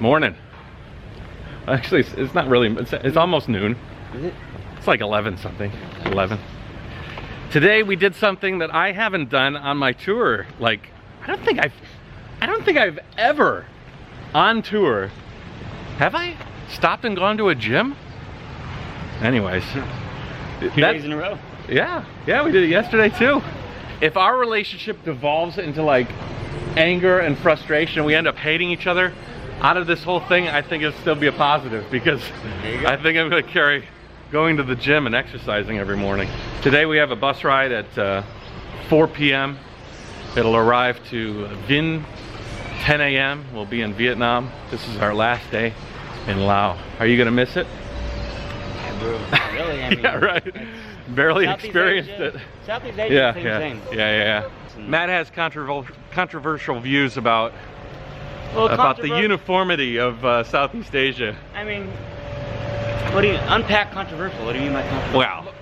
Morning. Actually, it's not really, it's almost noon. Is it? It's like 11 something, 11. Today we did something that I haven't done on my tour. Like, I don't think I've ever on tour, have I stopped and gone to a gym? Anyways. 2 days in a row. Yeah, we did it yesterday too. If our relationship devolves into like anger and frustration, we end up hating each other, out of this whole thing, I think it'll still be a positive, because I think I'm gonna carry going to the gym and exercising every morning. Today we have a bus ride at 4 p.m. It'll arrive to Vinh 10 a.m. We'll be in Vietnam. This is our last day in Laos. Are you gonna miss it? Yeah, bro. Really, I mean, yeah, right. Barely experienced it. Southeast Asia, yeah. Matt has controversial views about the uniformity of Southeast Asia. I mean, what do you unpack controversial? What do you mean by controversial? Well,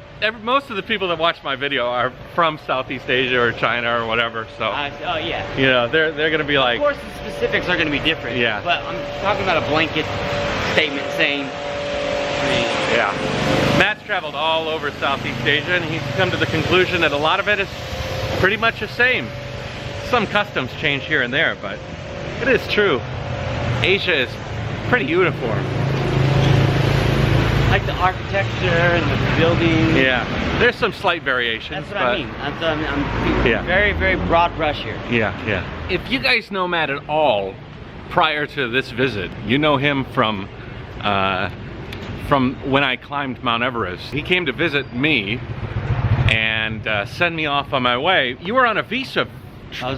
most of the people that watch my video are from Southeast Asia or China or whatever, so oh yeah, you know, they're gonna be like, of course the specifics are gonna be different. Yeah, but I'm talking about a blanket statement saying, yeah. Matt's traveled all over Southeast Asia, and he's come to the conclusion that a lot of it is pretty much the same. Some customs change here and there, but it is true. Asia is pretty uniform. Like the architecture and the buildings. Yeah, there's some slight variations. That's what I mean. I'm very, very broad brush here. Yeah. If you guys know Matt at all prior to this visit, you know him from when I climbed Mount Everest. He came to visit me and send me off on my way. You were on a visa.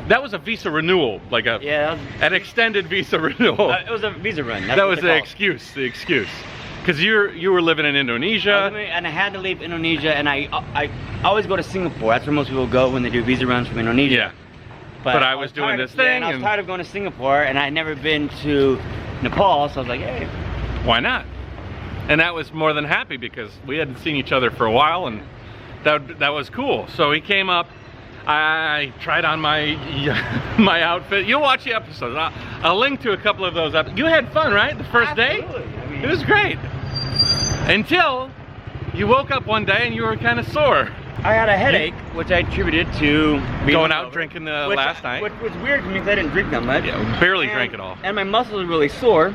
That was a visa renewal, like an extended visa renewal. It was a visa run. That was the excuse. Because you were living in Indonesia. And I had to leave Indonesia, and I always go to Singapore. That's where most people go when they do visa runs from Indonesia. Yeah. But I was doing this thing. Yeah, and I was tired of going to Singapore, and I'd never been to Nepal, so I was like, hey. Why not? And that was more than happy, because we hadn't seen each other for a while, and that was cool. So he came up. I tried on my outfit. You'll watch the episodes. I'll link to a couple of those. You had fun, right? The first day? I mean, it was great. Until you woke up one day and you were kind of sore. I had a headache, which I attributed to going out drinking last night. Which was weird to me because I didn't drink that much. Yeah, barely drank at all. And my muscles were really sore,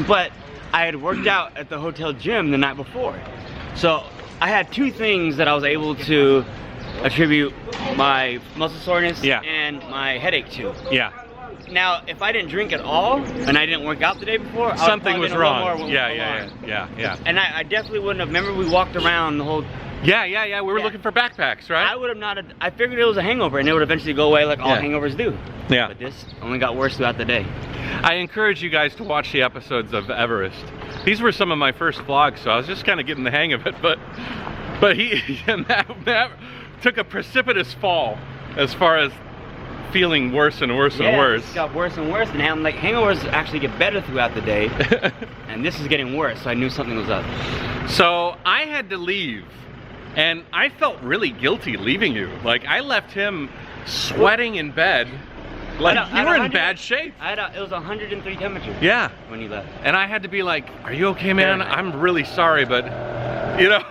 but I had worked out at the hotel gym the night before. So I had two things that I was able to attribute my muscle soreness and my headache to. Yeah. Now, if I didn't drink at all and I didn't work out the day before, something was wrong. Yeah. And I definitely wouldn't have. Remember, we walked around the whole. Yeah. We were looking for backpacks, right? I would have not. I figured it was a hangover, and it would eventually go away like all hangovers do. Yeah. But this only got worse throughout the day. I encourage you guys to watch the episodes of Everest. These were some of my first vlogs, so I was just kind of getting the hang of it. But Matt took a precipitous fall as far as feeling worse and worse and worse. It got worse and worse, and I'm like, hangovers actually get better throughout the day, and this is getting worse, so I knew something was up. So I had to leave, and I felt really guilty leaving you. Like, I left him sweating in bed. Like, you were in bad shape. It was 103 temperature. Yeah. When you left. And I had to be like, are you okay, man? I'm really sorry, but, you know,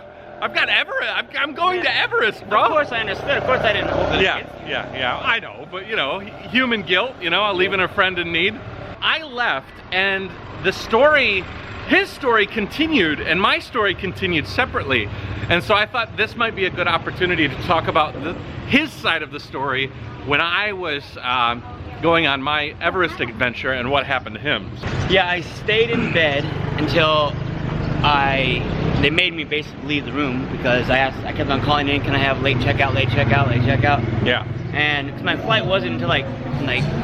I've got Everest. I'm going to Everest, bro. Of course I understood. Of course I didn't hold it. Yeah. I know, but you know, human guilt. You know, leaving a friend in need. I left, and his story continued, and my story continued separately. And so I thought this might be a good opportunity to talk about his side of the story when I was going on my Everest adventure and what happened to him. Yeah, I stayed in bed until they made me basically leave the room, because I kept on calling in, can I have late checkout? Yeah. And because my flight wasn't until like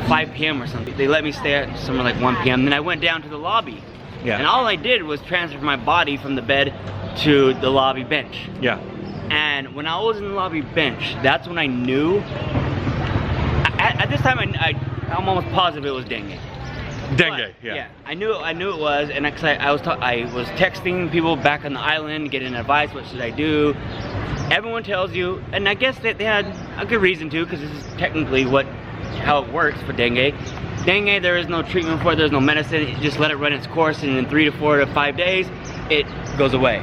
5 p.m. or something. They let me stay at somewhere like 1 p.m. Then I went down to the lobby. Yeah. And all I did was transfer my body from the bed to the lobby bench. Yeah. And when I was in the lobby bench, that's when I knew. At this time, I'm almost positive it was dengue. Dengue, yeah. I knew it was, and I was texting people back on the island, getting advice. What should I do? Everyone tells you, and I guess that they had a good reason to, because this is technically what how it works for dengue. Dengue, there is no treatment for it, there's no medicine. You just let it run its course, and in 3 to 4 to 5 days, it goes away.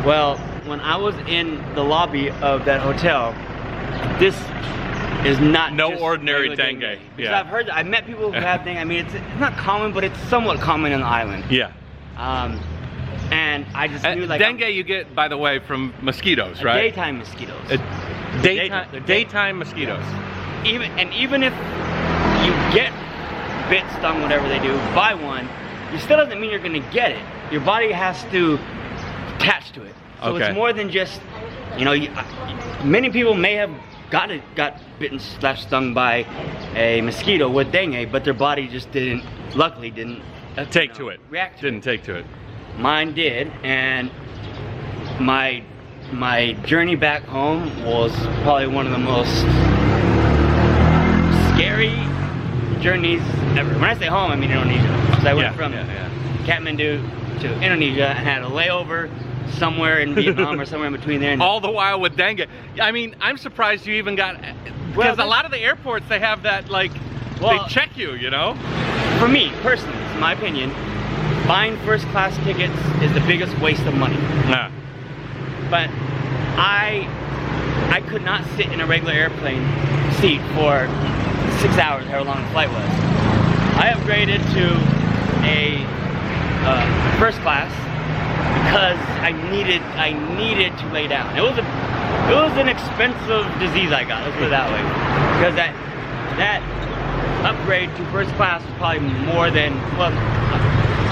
Well, when I was in the lobby of that hotel, this is not no ordinary dengue. Because I've met people who have dengue. I mean, it's not common, but it's somewhat common on the island. Yeah. And I just knew like dengue you get, by the way, from mosquitoes, right? Daytime mosquitoes. Daytime mosquitoes. Even if you get bit, stung, whatever they do, by one, it still doesn't mean you're gonna get it. Your body has to attach to it. So it's more than just, you know, many people may have got bitten / stung by a mosquito with dengue, but their body just luckily didn't take to it. React to Didn't take to it. Mine did, and my journey back home was probably one of the most scary journeys ever. When I say home, I mean Indonesia. Because I went from Kathmandu to Indonesia and had a layover somewhere in Vietnam or somewhere in between there. All the while with dengue. I mean, I'm surprised you even got, because a lot of the airports, they have that, like, they check you, you know? For me, personally, it's my opinion, buying first class tickets is the biggest waste of money. Yeah. But I could not sit in a regular airplane seat for 6 hours, however long the flight was. I upgraded to a first class because I needed to lay down. It was an expensive disease I got, let's put it that way. Because that upgrade to first class was probably more than, well,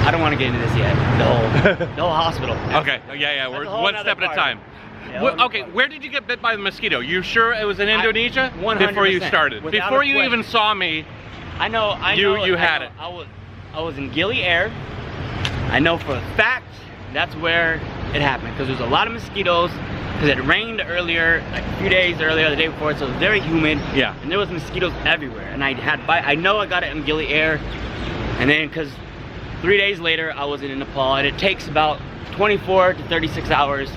I don't want to get into this yet. The whole hospital. Okay. Yeah. We're one step at a time. Yeah, okay. Where did you get bit by the mosquito? You sure it was in Indonesia? 100%. Before you started. Before you even saw me. I know. You had it. I was in Gili Air. I know for a fact that's where it happened because there's a lot of mosquitoes. Because it rained earlier, like a few days earlier, the day before, so it was very humid. Yeah. And there was mosquitoes everywhere. And I know I got it in Gili Air. And then, because 3 days later, I was in Nepal, and it takes about 24 to 36 hours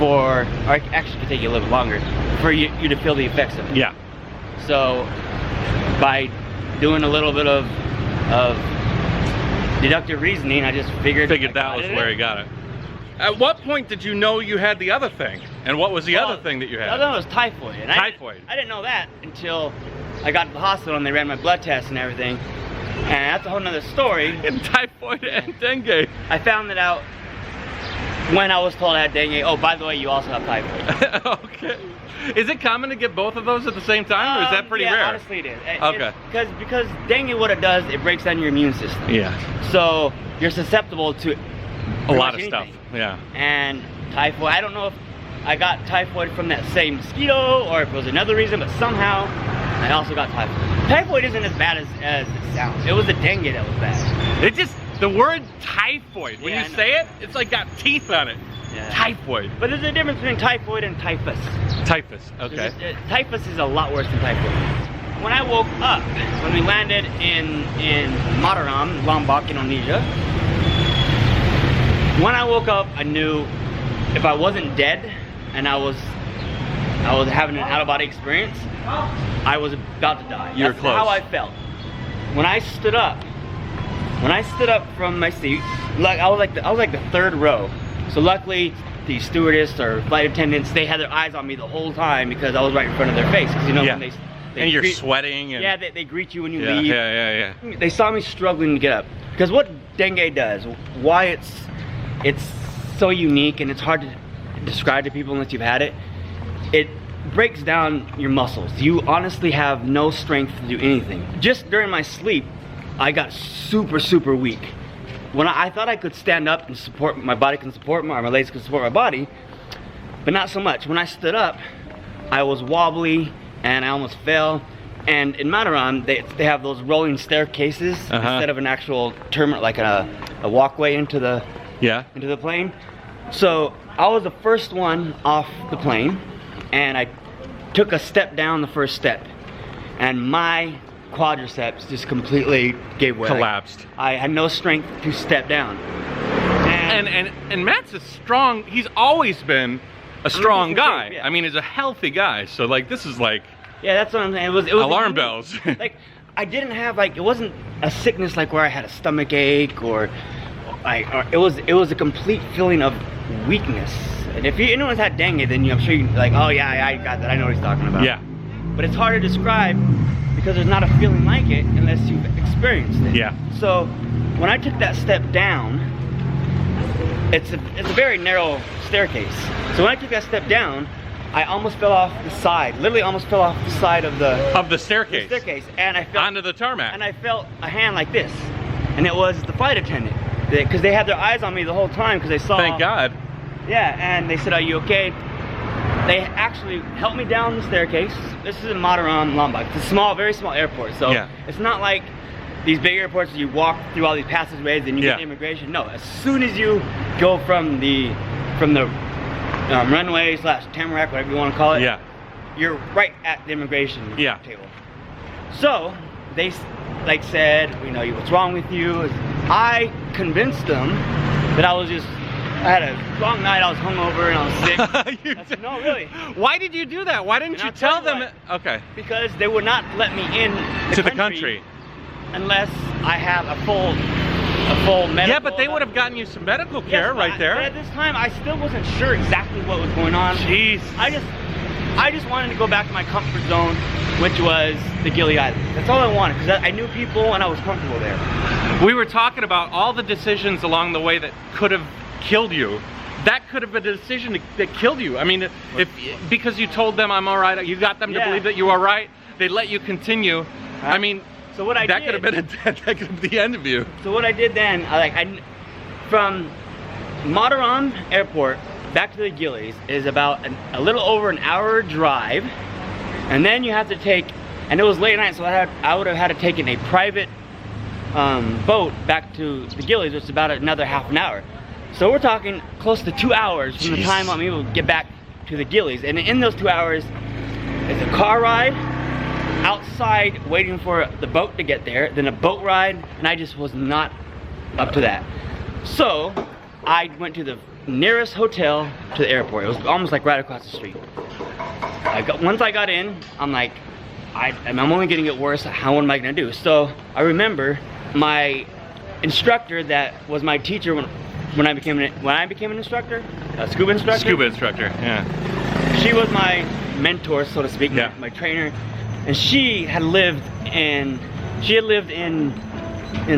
or actually it could take you a little longer, for you to feel the effects of it. Yeah. So, by doing a little bit of deductive reasoning, I just figured that was where he got it. At what point did you know you had the other thing? And what was the other thing that you had? The other one was typhoid. And typhoid. I didn't know that until I got to the hospital and they ran my blood tests and everything. And that's a whole nother story. And typhoid and dengue. I found it out when I was told I had dengue. Oh, by the way, you also have typhoid. Okay. Is it common to get both of those at the same time, or is that pretty rare? Yeah, honestly it is. Okay. Because dengue, what it does, it breaks down your immune system. Yeah. So you're susceptible to a lot of stuff. Yeah. And typhoid, I don't know if I got typhoid from that same mosquito or if it was another reason, but somehow I also got typhoid. Typhoid isn't as bad as it sounds. It was the dengue that was bad. It just, the word typhoid, when you say it, it's like got teeth on it. Yeah. Typhoid. But there's a difference between typhoid and typhus. Typhus, okay. Typhus is a lot worse than typhoid. When I woke up, when we landed in Mataram, Lombok, Indonesia, when I woke up, I knew if I wasn't dead and I was having an out-of-body experience, I was about to die. You're That's close. how I felt. When I stood up from my seat, like I was like the third row. So luckily, the stewardess or flight attendants, they had their eyes on me the whole time because I was right in front of their face. Because you know when they and you're sweating. And yeah, they greet you when you leave. Yeah. They saw me struggling to get up. Because what dengue does, why it's so unique and it's hard to describe to people unless you've had it, it breaks down your muscles. You honestly have no strength to do anything. Just during my sleep, I got super weak. When I thought I could stand up and support, my body can support my legs can support my body, but not so much. When I stood up, I was wobbly and I almost fell. And in Mataram, they have those rolling staircases instead of an actual terminal, like a walkway into the plane. So I was the first one off the plane, and I took a step down the first step, and my quadriceps just completely gave way. Collapsed. I had no strength to step down. And Matt's a strong, he's always been a strong guy. Yeah. I mean, he's a healthy guy, so like this is like Yeah, that's what I'm saying. It was alarm bells. Like, I didn't have, like, it wasn't a sickness like where I had a stomach ache or it was a complete feeling of weakness. And if anyone's had dengue, then I'm sure you're like, oh yeah, I got that. I know what he's talking about. Yeah. But it's hard to describe because there's not a feeling like it unless you've experienced it. Yeah. So when I took that step down, it's a very narrow staircase. So when I took that step down, I almost fell off the side. Literally almost fell off the side of the staircase. The staircase, and I felt onto the tarmac. And I felt a hand like this, and it was the flight attendant, because they had their eyes on me the whole time because they saw. Thank God. Yeah, and they said, "Are you okay?" They actually helped me down the staircase. This is in Mataram, Lombok. It's a small, very small airport, so it's not like these big airports where you walk through all these passageways and you get immigration. No, as soon as you go from the runway / tamarack, whatever you want to call it, you're right at the immigration table. So they like said, you know, what's wrong with you? I convinced them that I had a long night, I was hungover and I was sick. I said, no, really. Why did you do that? Why didn't you tell them? Okay. Because they would not let me in the country unless I have a full medical. Yeah, but they would have gotten you some medical care right there. But at this time, I still wasn't sure exactly what was going on. Jeez. I just wanted to go back to my comfort zone, which was the Gili Islands. That's all I wanted, because I knew people and I was comfortable there. We were talking about all the decisions along the way that could have killed you. That could have been a decision that killed you. I mean, because you told them I'm all right, you got them to believe that you are right, they let you continue. I mean, so what that could have been that could have been the end of you. So what I did then, from Mataram Airport back to the Gilis is about a little over an hour drive, and then you have to take, and it was late night, so I would have had to take in a private boat back to the Gilis, which is about another half an hour. So we're talking close to 2 hours from the time I'm able to get back to the Gilis, and in those 2 hours, it's a car ride outside waiting for the boat to get there, then a boat ride, and I just was not up to that. So I went to the nearest hotel to the airport. It was almost like right across the street. Once I got in, I'm like, I'm only getting it worse. What am I gonna do? So I remember my instructor that was my teacher when I became an instructor, a scuba instructor. Scuba instructor, yeah. She was my mentor, so to speak, my trainer, and she had lived in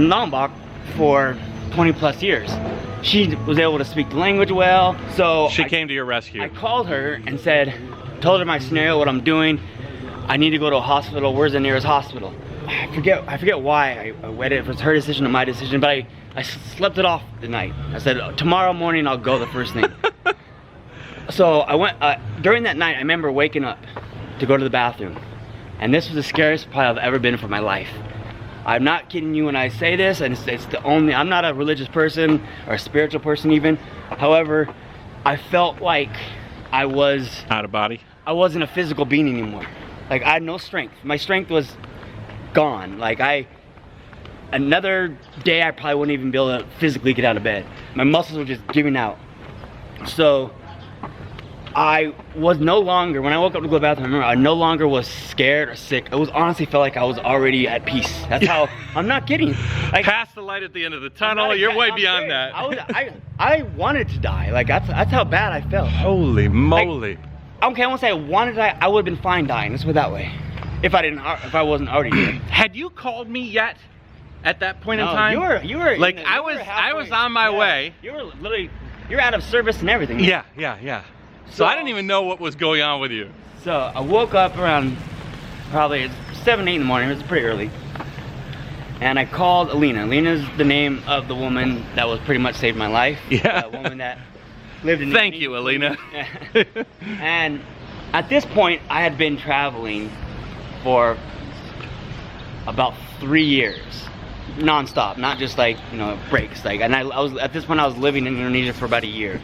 Lombok for 20 plus years. She was able to speak the language well, so she came to your rescue. I called her and told her my scenario, what I'm doing. I need to go to a hospital. Where's the nearest hospital? I forget why I waited. If it was her decision or my decision, but I slept it off the night. I said, tomorrow morning I'll go the first thing. So I went, during that night I remember waking up to go to the bathroom. And this was the scariest probably I've ever been for my life. I'm not kidding you when I say this, and it's the only, I'm not a religious person or a spiritual person even. However, I felt like I was out of body. I wasn't a physical being anymore. Like I had no strength. My strength was gone. Like another day I probably wouldn't even be able to physically get out of bed. My muscles were just giving out. So I was no longer, when I woke up to go to the bathroom, I remember I no longer was scared or sick. I was honestly felt like I was already at peace. That's how, I'm not kidding. Like, past the light at the end of the tunnel, you're way beyond that. I wanted to die. Like that's how bad I felt. Holy moly. Like, okay, I won't say I wanted to die, I would have been fine dying, let's put it that way. If I wasn't already dead. Had you called me yet at that point in time? You were like I was on my way. You're out of service and everything. Yeah. So I didn't even know what was going on with you. So I woke up around probably 7, 8 in the morning. It was pretty early. And I called Alina. Alina's the name of the woman that was pretty much saved my life. Yeah. The woman that lived in. Thank you, Alina. And at this point, I had been traveling for about 3 years, non-stop, not just like, you know, breaks. Like, and I was at this point I was living in Indonesia for about a year.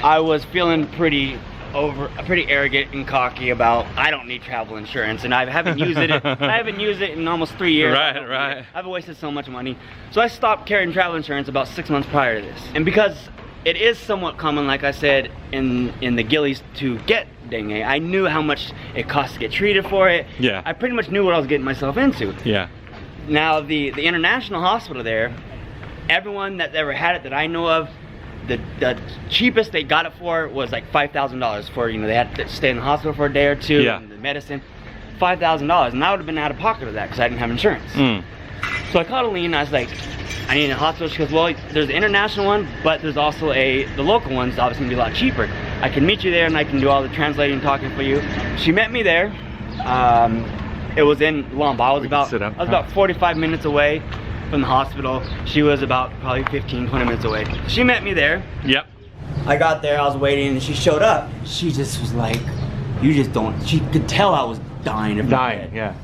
I was feeling pretty arrogant and cocky about I don't need travel insurance, and I haven't used it. I haven't used it in almost 3 years. Right. I've wasted so much money. So I stopped carrying travel insurance about 6 months prior to this. And because it is somewhat common, like I said, in the Gilis to get dengue. I knew how much it cost to get treated for it. Yeah. I pretty much knew what I was getting myself into. Yeah. Now the international hospital there, everyone that ever had it that I know of, the cheapest they got it for was like $5,000 for, you know, they had to stay in the hospital for a day or two, yeah. and the medicine, $5,000, and I would have been out of pocket of that because I didn't have insurance. So I called Aline and I was like, I need a hospital. She goes, well, there's the international one, but there's also the local one's obviously gonna be a lot cheaper. I can meet you there and I can do all the translating and talking for you. She met me there. It was in Lomba. I was about 45 minutes away from the hospital. She was about probably 15, 20 minutes away. She met me there. Yep. I got there, I was waiting, and she showed up. She just was like, you just don't, she could tell I was dying of dying, yeah.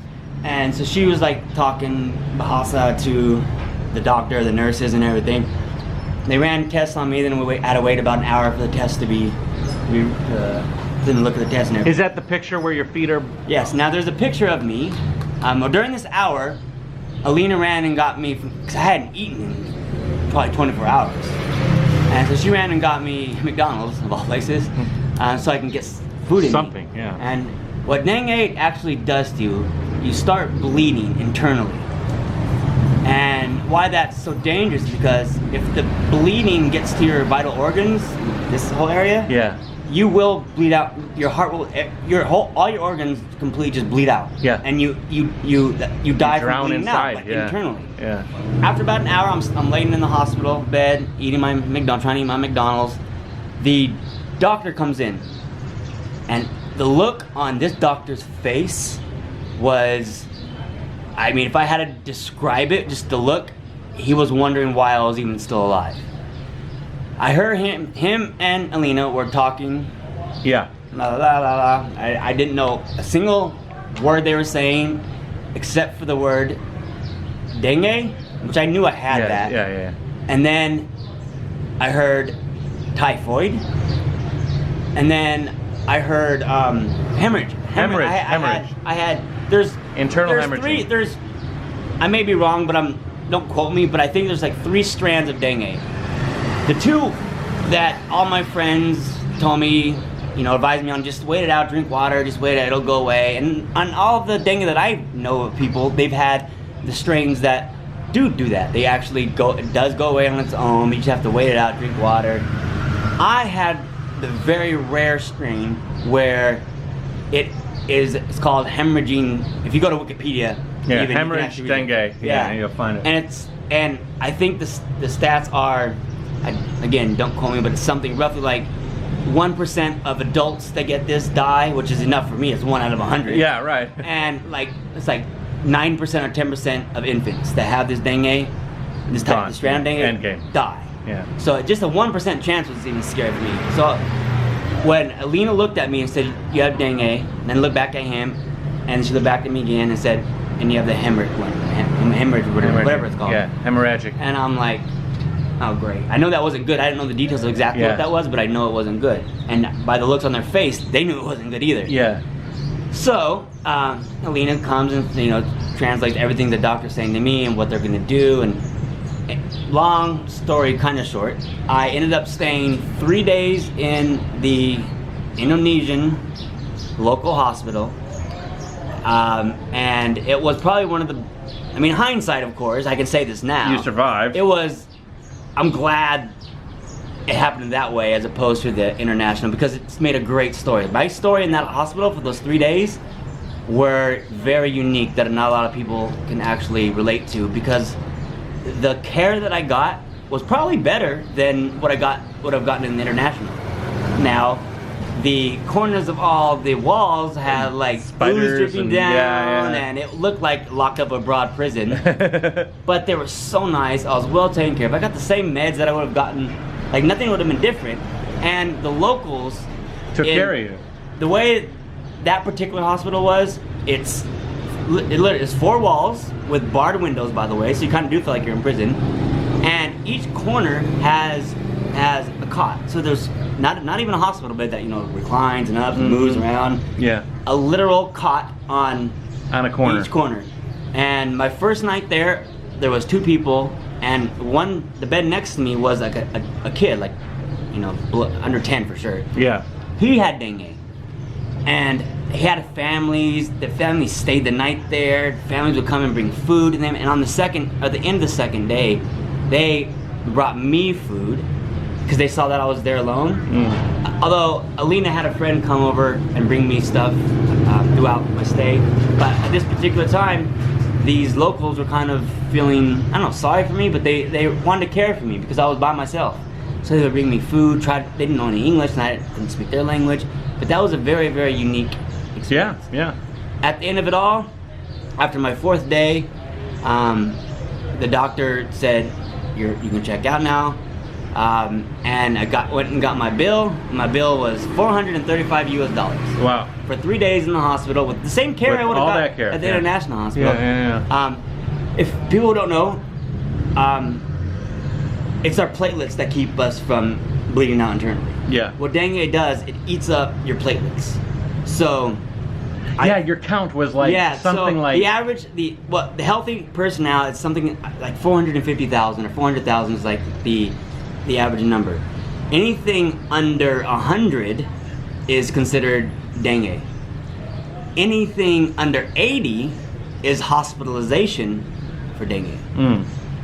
And so she was like talking Bahasa to the doctor, the nurses, and everything. They ran tests on me, then we had to wait about an hour for the test to be, then look at the test and everything. Is that the picture where your feet are? Yes, now there's a picture of me. During this hour, Alina ran and got me, because I hadn't eaten in probably 24 hours. And so she ran and got me McDonald's, of all places, so I can get food in something, me. yeah. And what dengue actually does to you, you start bleeding internally. And why that's so dangerous is because if the bleeding gets to your vital organs, this whole area, yeah, you will bleed out. Your heart will, all your organs completely just bleed out. Yeah. And you die from bleeding inside, out, like yeah. internally. Yeah. After about an hour, I'm laying in the hospital bed, eating my McDonald's, trying to eat my McDonald's. The doctor comes in, and the look on this doctor's face was, I mean, if I had to describe it, just the look, he was wondering why I was even still alive. I heard him and Alina were talking. Yeah. La la la la. I didn't know a single word they were saying, except for the word dengue, which I knew I had that. Yeah, yeah. And then I heard typhoid, and then I heard hemorrhage. There's internal hemorrhage. I may be wrong, but don't quote me, but I think there's like 3 strands of dengue. The 2 that all my friends told me, you know, advised me on, just wait it out, drink water, just wait it, it'll go away. And on all of the dengue that I know of people, they've had the strains that do that. They actually it does go away on its own. You just have to wait it out, drink water. I had the very rare strain where it's called hemorrhaging. If you go to Wikipedia, yeah, hemorrhage dengue. Yeah, you'll find it. And I think the stats are, again, don't quote me, but it's something roughly like 1% of adults that get this die, which is enough for me. It's 1 out of 100. Yeah, right. And it's like 9% or 10% of infants that have this dengue, this type of strand dengue, die. Yeah. So just a 1% chance was even scary for me. So when Alina looked at me and said, you have dengue, and then looked back at him, and she looked back at me again and said, and you have the hemorrhage, whatever it's called. Yeah, hemorrhagic. And I'm like, oh great. I know that wasn't good. I didn't know the details of exactly what that was, but I know it wasn't good. And by the looks on their face, they knew it wasn't good either. Yeah. So, Alina comes and, you know, translates everything the doctor's saying to me and what they're gonna do, and long story kind of short, I ended up staying 3 days in the Indonesian local hospital, and it was probably one of the, I mean, hindsight, of course, I can say this now. You survived. I'm glad it happened that way as opposed to the international, because it's made a great story. My story in that hospital for those 3 days were very unique that not a lot of people can actually relate to, because the care that I got was probably better than what I've gotten in the international. Now, the corners of all the walls had like spiders dripping down, and it looked like locked up abroad prison. But they were so nice. I was well taken care of. I got the same meds that I would have gotten. Like nothing would have been different. And the locals took care of you. The way that particular hospital was, it's 4 walls with barred windows, by the way, so you kind of do feel like you're in prison. And each corner has a cot. So there's not even a hospital bed that, you know, reclines and up and moves around. Yeah. A literal cot on a corner. Each corner. And my first night there was 2 people, and the bed next to me was like a kid, like, you know, under 10 for sure. Yeah. He had dengue. and he had families. The families stayed the night there. Families would come and bring food to them. And on the end of the second day, they brought me food because they saw that I was there alone. Although Alina had a friend come over and bring me stuff throughout my stay, but at this particular time, these locals were kind of feeling, I don't know, sorry for me, but they wanted to care for me because I was by myself. So they would bring me food. They didn't know any English, and I couldn't speak their language. But that was a very, very unique experience. Yeah. At the end of it all, after my 4th day, the doctor said, you can check out now. And I went and got my bill. My bill was $435 US. Wow. For 3 days in the hospital with the same care I would have got at the international hospital. If people don't know, it's our platelets that keep us from bleeding out internally. Yeah. What dengue does, it eats up your platelets. So your count was like something like the average, the healthy person now, it's something like 450,000 or 400,000 is like the average number. Anything under 100 is considered dengue. Anything under 80 is hospitalization for dengue.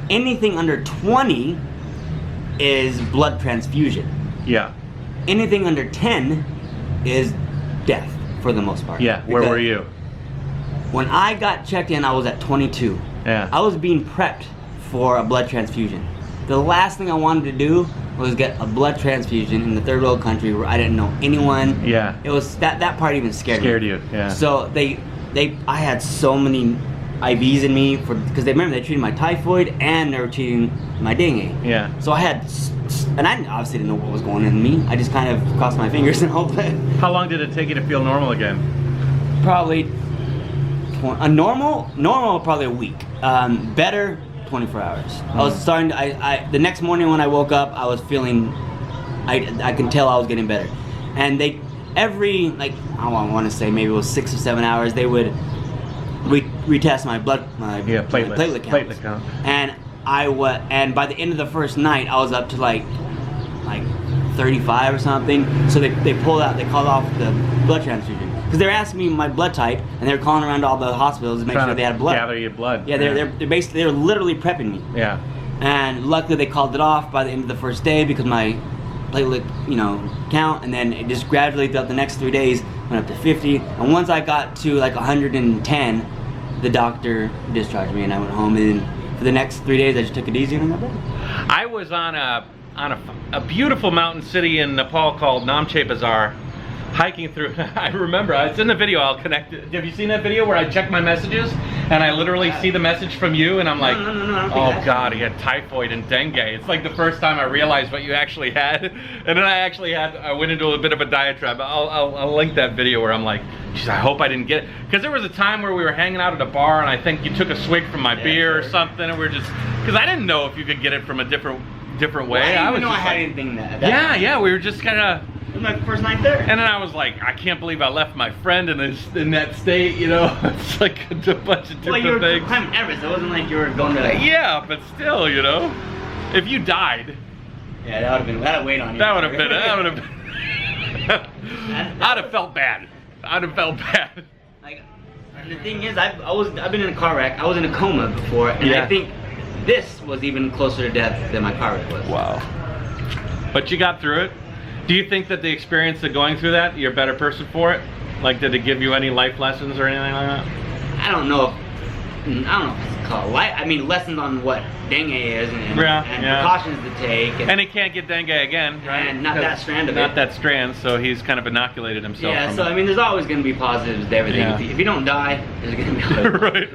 Anything under 20 is blood transfusion. Yeah. Anything under 10 is death for the most part. Yeah. Where were you? When I got checked in, I was at 22. Yeah. I was being prepped for a blood transfusion. The last thing I wanted to do was get a blood transfusion in the third world country where I didn't know anyone. Yeah. It was that part even scared me. Scared you, yeah. So I had so many IVs in me because they treated my typhoid and they were treating my dengue. Yeah. So I had, and I obviously didn't know what was going on in me. I just kind of crossed my fingers and hoped that. How long did it take you to feel normal again? Probably normal probably a week. Better 24 hours. I was starting to, the next morning when I woke up, I was feeling, I could tell I was getting better. And every, like, I want to say maybe it was 6 or 7 hours, they would retest my platelet count. And by the end of the first night, I was up to like 35 or something. So they called off the blood transfusion. Because they're asking me my blood type, and they're calling around to all the hospitals to make sure they had blood. Gather your blood. Yeah, they're literally prepping me. Yeah. And luckily they called it off by the end of the first day because my platelet, count, and then it just gradually throughout the next 3 days went up to 50. And once I got to like 110, the doctor discharged me, and I went home. And then for the next 3 days, I just took it easy and I got better. I was on a beautiful mountain city in Nepal called Namche Bazaar, hiking through. I remember, it's in the video, I'll connect it. Have you seen that video where I check my messages and I literally see the message from you and I'm like, oh God, he had typhoid and dengue. It's like the first time I realized what you actually had. And then I went into a bit of a diatribe. I'll link that video where I'm like, geez, I hope I didn't get it. Because there was a time where we were hanging out at a bar and I think you took a swig from my beer or something, and we were just, because I didn't know if you could get it from a different way. Well, I was didn't know I had anything that yeah, we were just kind of, it was my first night there. and then I was like, I can't believe I left my friend in that state, It's like a bunch of different well, you were things. climbing Everest. It wasn't like you were going to like... Yeah, but still, if you died. Yeah, that would have weighed on you. That would have been, I'd have felt bad. Like, the thing is, I've been in a car wreck. I was in a coma before, and I think this was even closer to death than my car wreck was. Wow. But you got through it. Do you think that the experience of going through that, you're a better person for it? Like, did it give you any life lessons or anything like that? I don't know if it's called life. I mean, lessons on what dengue is and precautions to take. And he can't get dengue again, right? And not that strand of it. Not that strand, so he's kind of inoculated himself. Yeah, so I mean, there's always going to be positives to everything. Yeah. If you don't die, there's going to be other right.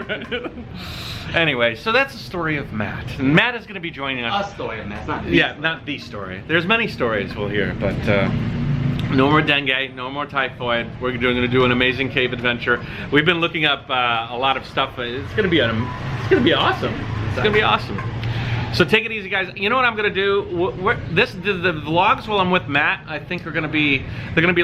Anyway, so that's the story of Matt. And Matt is going to be joining us. A story of Matt, not the story. Not the story. There's many stories we'll hear, but no more dengue, no more typhoid. We're going to do an amazing cave adventure. We've been looking up a lot of stuff. It's going to be awesome. It's going to be awesome. So take it easy, guys. You know what I'm going to do? The vlogs while I'm with Matt, I think they're going to be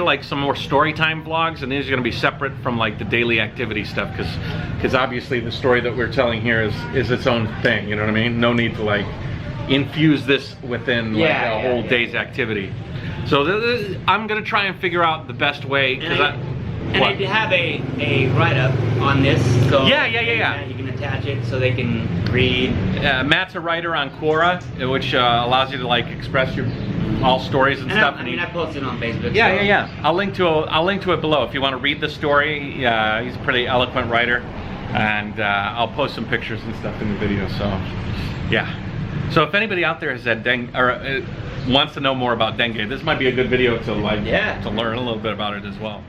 like some more story time vlogs, and these are going to be separate from like the daily activity stuff, because obviously the story that we're telling here is its own thing. You know what I mean? No need to like infuse this within like a whole day's activity. So I'm going to try and figure out the best way, because And What? I have a write-up on this, so Yeah. you can attach it so they can read. Matt's a writer on Quora, which allows you to like express your all stories and stuff. I mean, I posted on Facebook. Yeah. I'll link to it below if you want to read the story. He's a pretty eloquent writer, and I'll post some pictures and stuff in the video. So, yeah. So if anybody out there has had dengue or wants to know more about dengue, this might be a good video to like to learn a little bit about it as well.